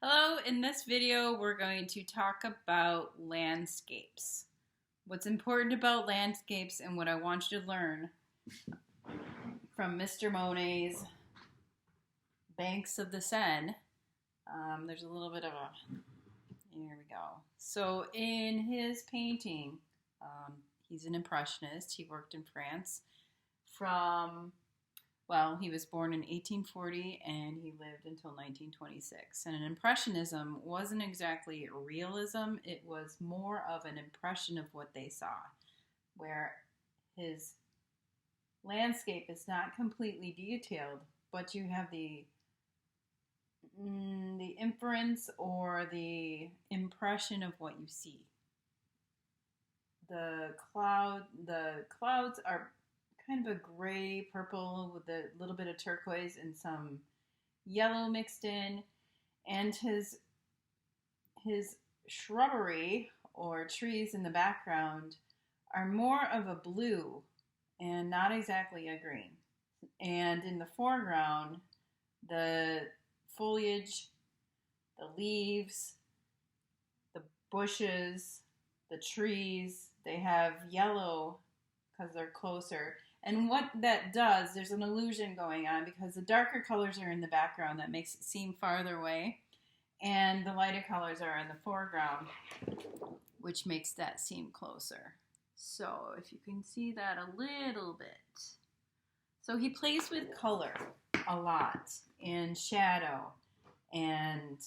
Hello, in this video we're going to talk about landscapes. What's important about landscapes and what I want you to learn from Mr. Monet's Banks of the Seine. There's a little bit of a, here we go. So in his painting, he's an impressionist. He worked in France he was born in 1840 and he lived until 1926. And an impressionism wasn't exactly realism, it was more of an impression of what they saw, where his landscape is not completely detailed, but you have the inference or the impression of what you see. The clouds are kind of a gray purple with a little bit of turquoise and some yellow mixed in, and his shrubbery or trees in the background are more of a blue and not exactly a green. And in the foreground, the foliage, the leaves, the bushes, the trees, they have yellow because they're closer. And what that does, there's an illusion going on because the darker colors are in the background that makes it seem farther away, and the lighter colors are in the foreground, which makes that seem closer. So if you can see that a little bit. So he plays with color a lot, and shadow, and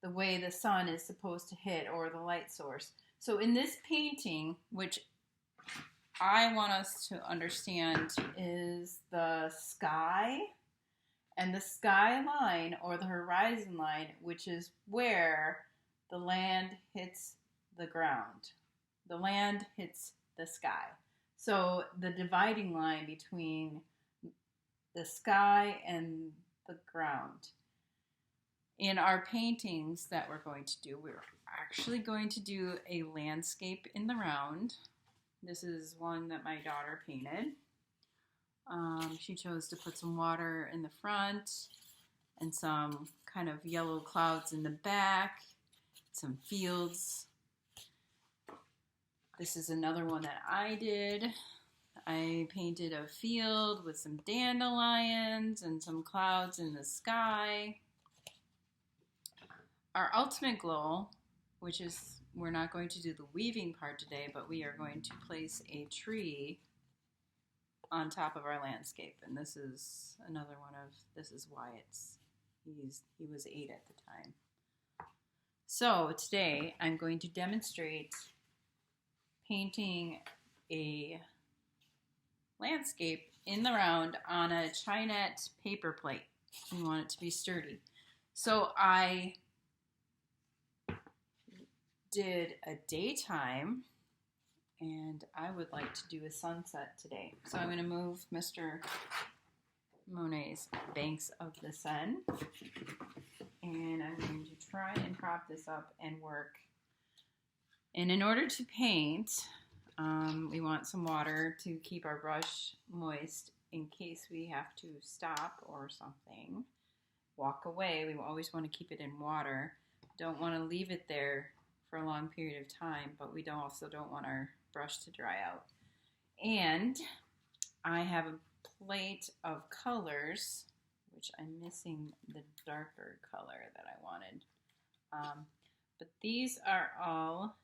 the way the sun is supposed to hit or the light source. So in this painting, which I want us to understand is the sky and the sky line or the horizon line, which is where the land hits the ground. The land hits the sky. So the dividing line between the sky and the ground. In our paintings that we're going to do, we're actually going to do a landscape in the round. This is one that my daughter painted. She chose to put some water in the front and some kind of yellow clouds in the back, some fields. This is another one that I did. I painted a field with some dandelions and some clouds in the sky. Our ultimate goal, which is we're not going to do the weaving part today, but we are going to place a tree on top of our landscape. And this is another one of, this is Wyatt's. He was 8 at the time. So today I'm going to demonstrate painting a landscape in the round on a Chinet paper plate. We want it to be sturdy. So I did a daytime, and I would like to do a sunset today. So I'm going to move Mr. Monet's Banks of the Seine, and I'm going to try and prop this up and work. And in order to paint, we want some water to keep our brush moist in case we have to stop or something. Walk away. We always want to keep it in water. Don't want to leave it there for a long period of time, but we also don't want our brush to dry out. And I have a plate of colors, which I'm missing the darker color that I wanted. But these are all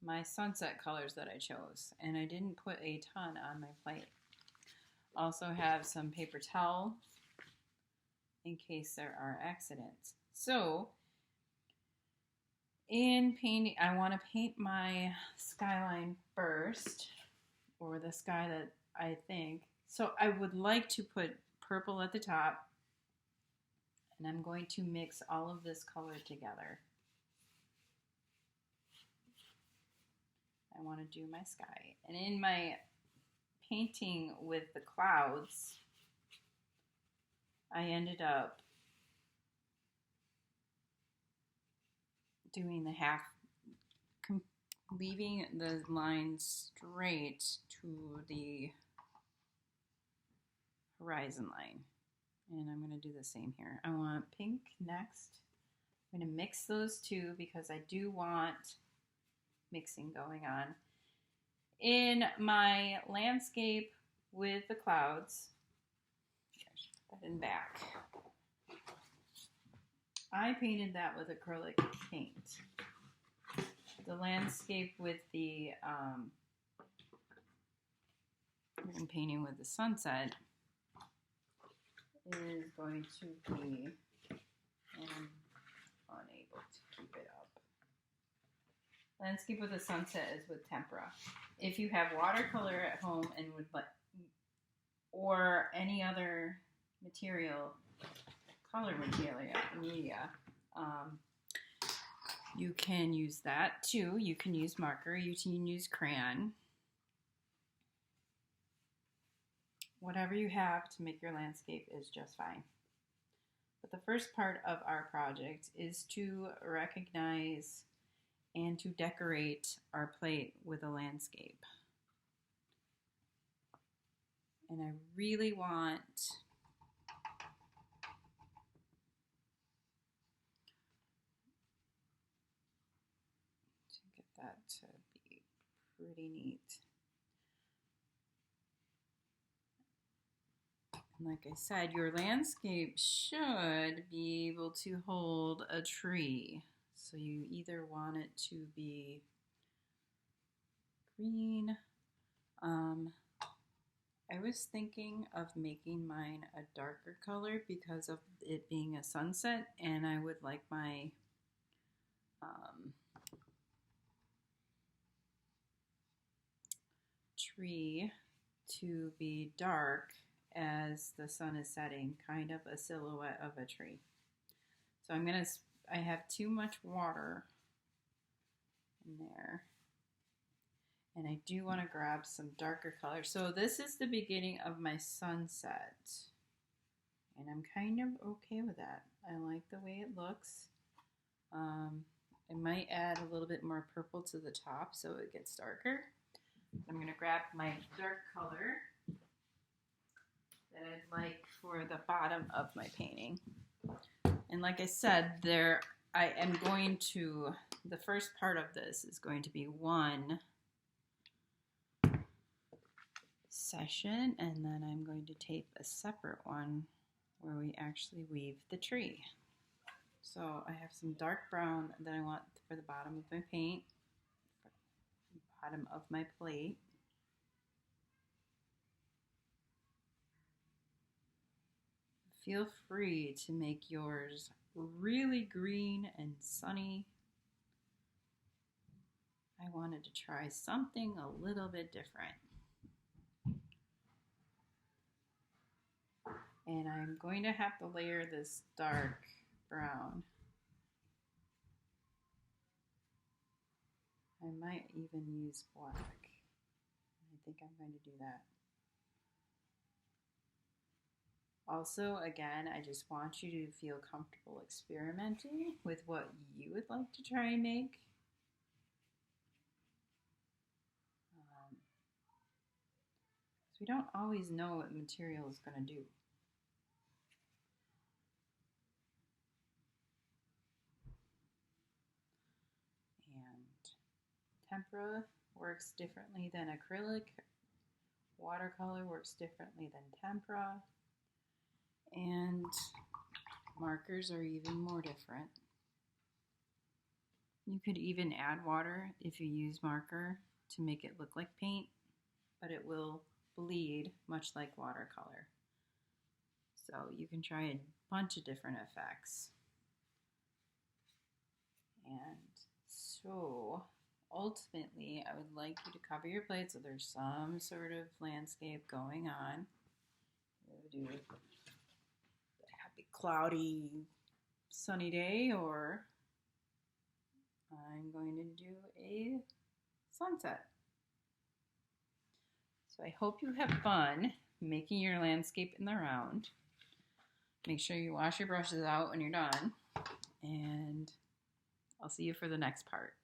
my sunset colors that I chose, and I didn't put a ton on my plate. Also have some paper towel in case there are accidents. So in painting, I want to paint my skyline first, or the sky that I think. So I would like to put purple at the top, and I'm going to mix all of this color together. I want to do my sky. And in my painting with the clouds, I ended up doing the half, leaving the line straight to the horizon line. And I'm going to do the same here. I want pink next. I'm going to mix those two because I do want mixing going on. In my landscape with the clouds, I should put that in back. I painted that with acrylic paint. The landscape with the I'm painting with the sunset is going to be unable to keep it up. Landscape with the sunset is with tempera. If you have watercolor at home and would like, or any other material, color media, you can use that too. You can use marker, you can use crayon. Whatever you have to make your landscape is just fine. But the first part of our project is to recognize and to decorate our plate with a landscape. And I really want to get that to be pretty neat. And like I said, your landscape should be able to hold a tree. So you either want it to be green. I was thinking of making mine a darker color because of it being a sunset, and I would like my tree to be dark as the sun is setting, kind of a silhouette of a tree. So I have too much water in there. And I do want to grab some darker color. So this is the beginning of my sunset. And I'm kind of okay with that. I like the way it looks. I might add a little bit more purple to the top so it gets darker. I'm going to grab my dark color that I'd like for the bottom of my painting. And like I said, I am going to, the first part of this is going to be one session, and then I'm going to tape a separate one where we actually weave the tree. So I have some dark brown that I want for the bottom of my paint, bottom of my plate. Feel free to make yours really green and sunny. I wanted to try something a little bit different. And I'm going to have to layer this dark brown. I might even use black. I think I'm going to do that. Also, again, I just want you to feel comfortable experimenting with what you would like to try and make. So we don't always know what material is going to do. And tempera works differently than acrylic. Watercolor works differently than tempera. And markers are even more different. You could even add water if you use marker to make it look like paint, but it will bleed much like watercolor. So you can try a bunch of different effects. And so ultimately, I would like you to cover your plate so there's some sort of landscape going on. We'll do a happy, cloudy, sunny day, or I'm going to do a sunset. So I hope you have fun making your landscape in the round. Make sure you wash your brushes out when you're done, and I'll see you for the next part.